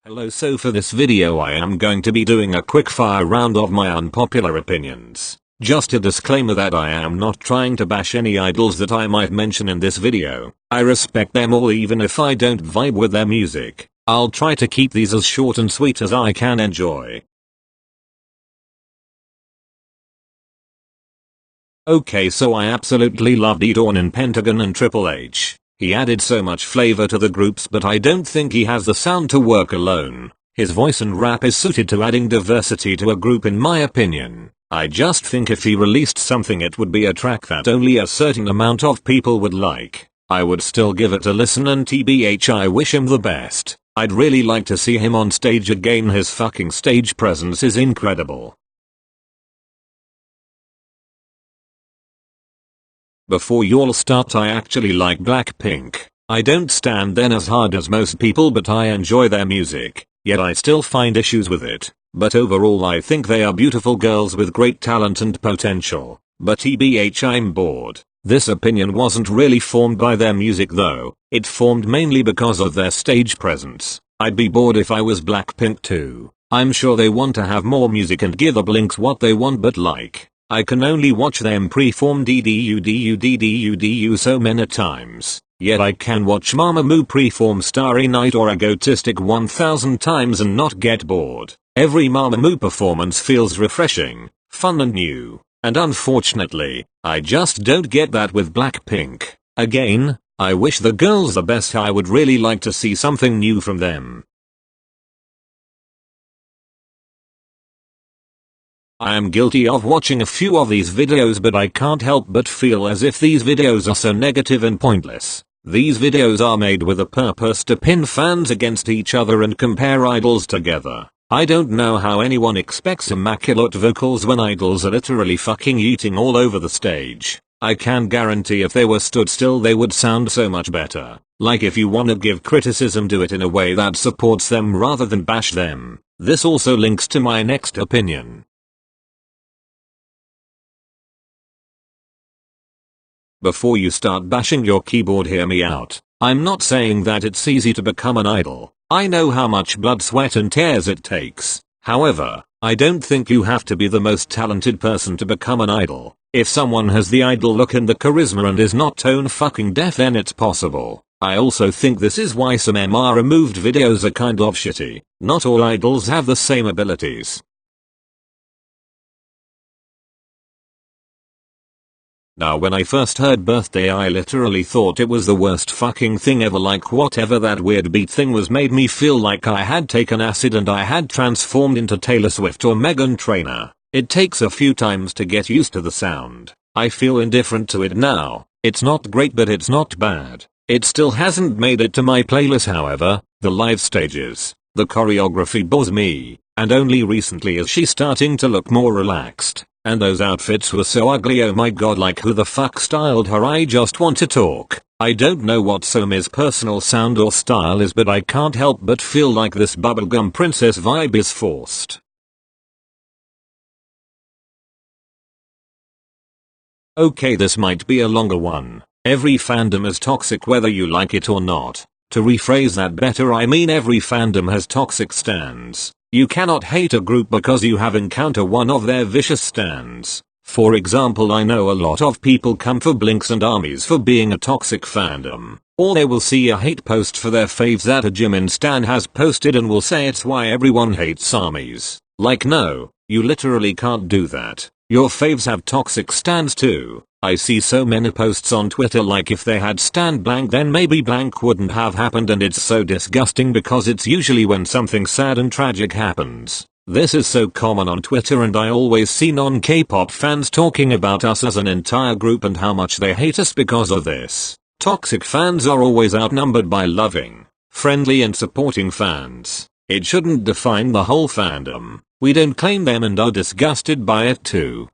Hello, so for this video I am going to be doing a quick fire round of my unpopular opinions. Just a disclaimer that I am not trying to bash any idols that I might mention in this video. I respect them all even if I don't vibe with their music. I'll try to keep these as short and sweet as I can enjoy. Okay, so I absolutely loved Dawn in Pentagon and Triple H. He added so much flavor to the groups, but I don't think he has the sound to work alone. His voice and rap is suited to adding diversity to a group in my opinion. I just think if he released something it would be a track that only a certain amount of people would like. I would still give it a listen, and TBH I wish him the best. I'd really like to see him on stage again. His fucking stage presence is incredible. Before y'all start, I actually like Blackpink. I don't stand them as hard as most people, but I enjoy their music, yet I still find issues with it. But overall I think they are beautiful girls with great talent and potential. But TBH I'm bored. This opinion wasn't really formed by their music though, it formed mainly because of their stage presence. I'd be bored if I was Blackpink too. I'm sure they want to have more music and give the Blinks what they want, but like, I can only watch them perform DDU so many times, yet I can watch Mamamoo perform Starry Night or Egotistic 1000 times and not get bored. Every Mamamoo performance feels refreshing, fun and new, and unfortunately, I just don't get that with Blackpink. Again, I wish the girls the best. I would really like to see something new from them. I am guilty of watching a few of these videos, but I can't help but feel as if these videos are so negative and pointless. These videos are made with a purpose to pin fans against each other and compare idols together. I don't know how anyone expects immaculate vocals when idols are literally fucking eating all over the stage. I can guarantee if they were stood still they would sound so much better. Like, if you wanna give criticism, do it in a way that supports them rather than bash them. This also links to my next opinion. Before you start bashing your keyboard, hear me out. I'm not saying that it's easy to become an idol. I know how much blood, sweat and tears it takes. However, I don't think you have to be the most talented person to become an idol. If someone has the idol look and the charisma and is not tone fucking deaf, then it's possible. I also think this is why some MR removed videos are kind of shitty. Not all idols have the same abilities. Now, when I first heard Birthday I literally thought it was the worst fucking thing ever. Like, whatever that weird beat thing was made me feel like I had taken acid and I had transformed into Taylor Swift or Meghan Trainor. It takes a few times to get used to the sound. I feel indifferent to it now. It's not great, but it's not bad. It still hasn't made it to my playlist. However, the live stages, the choreography bores me, and only recently is she starting to look more relaxed. And those outfits were so ugly, oh my god, like who the fuck styled her? I just want to talk. I don't know what Somi's personal sound or style is, but I can't help but feel like this bubblegum princess vibe is forced. Okay, this might be a longer one. Every fandom is toxic whether you like it or not. To rephrase that better, I mean every fandom has toxic stans. You cannot hate a group because you have encountered one of their vicious stans. For example, I know a lot of people come for Blinks and ARMYs for being a toxic fandom. Or they will see a hate post for their faves that a Jimin stan has posted and will say it's why everyone hates ARMYs. Like, no, you literally can't do that. Your faves have toxic stans too. I see so many posts on Twitter like if they had stan blank then maybe blank wouldn't have happened, and it's so disgusting because it's usually when something sad and tragic happens. This is so common on Twitter, and I always see non-K-pop fans talking about us as an entire group and how much they hate us because of this. Toxic fans are always outnumbered by loving, friendly and supporting fans. It shouldn't define the whole fandom. We don't claim them and are disgusted by it too.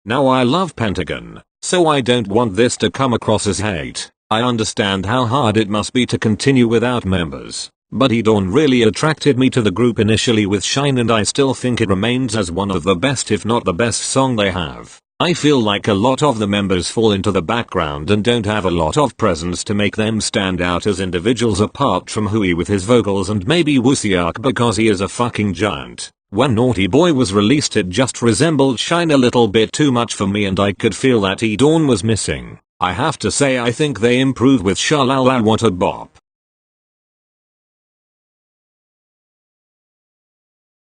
Now, I love Pentagon, so I don't want this to come across as hate. I understand how hard it must be to continue without members, but Dawn really attracted me to the group initially with Shine, and I still think it remains as one of the best, if not the best song they have. I feel like a lot of the members fall into the background and don't have a lot of presence to make them stand out as individuals apart from Hui with his vocals and maybe Wooseok because he is a fucking giant. When Naughty Boy was released it just resembled Shine a little bit too much for me and I could feel that E-Dawn was missing. I have to say I think they improved with Sha-La-La, what a bop.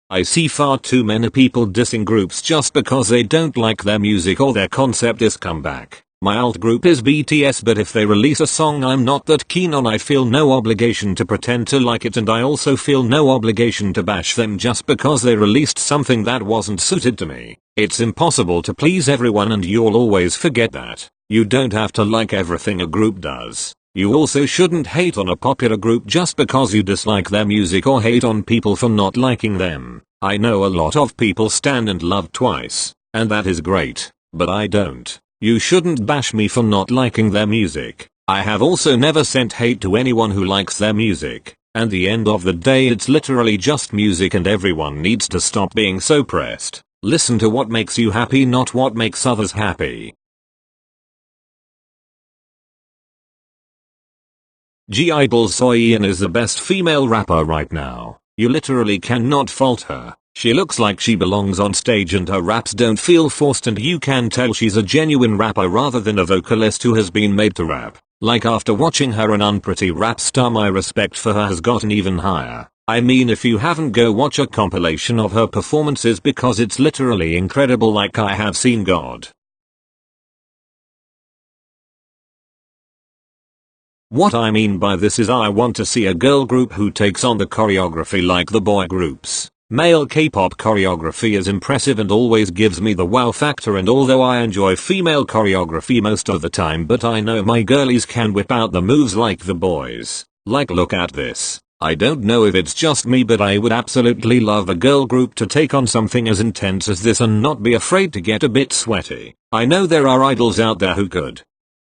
I see far too many people dissing groups just because they don't like their music or their concept is comeback. My alt group is BTS, but if they release a song I'm not that keen on I feel no obligation to pretend to like it, and I also feel no obligation to bash them just because they released something that wasn't suited to me. It's impossible to please everyone and you'll always forget that. You don't have to like everything a group does. You also shouldn't hate on a popular group just because you dislike their music or hate on people for not liking them. I know a lot of people stan and love Twice, and that is great, but I don't. You shouldn't bash me for not liking their music. I have also never sent hate to anyone who likes their music. At the end of the day it's literally just music and everyone needs to stop being so pressed. Listen to what makes you happy, not what makes others happy. G-Idol Soyeon is the best female rapper right now. You literally cannot fault her. She looks like she belongs on stage and her raps don't feel forced and you can tell she's a genuine rapper rather than a vocalist who has been made to rap. Like after watching her an unpretty rap star my respect for her has gotten even higher. I mean if you haven't go watch a compilation of her performances because it's literally incredible like I have seen God. What I mean by this is I want to see a girl group who takes on the choreography like the boy groups. Male K-pop choreography is impressive and always gives me the wow factor, and although I enjoy female choreography most of the time, but I know my girlies can whip out the moves like the boys. Like look at this. I don't know if it's just me but I would absolutely love a girl group to take on something as intense as this and not be afraid to get a bit sweaty. I know there are idols out there who could.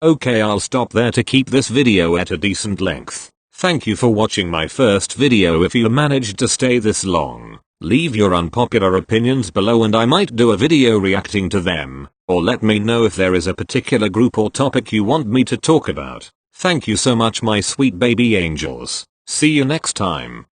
Okay, I'll stop there to keep this video at a decent length. Thank you for watching my first video. If you managed to stay this long, leave your unpopular opinions below and I might do a video reacting to them, or let me know if there is a particular group or topic you want me to talk about. Thank you so much my sweet baby angels. See you next time.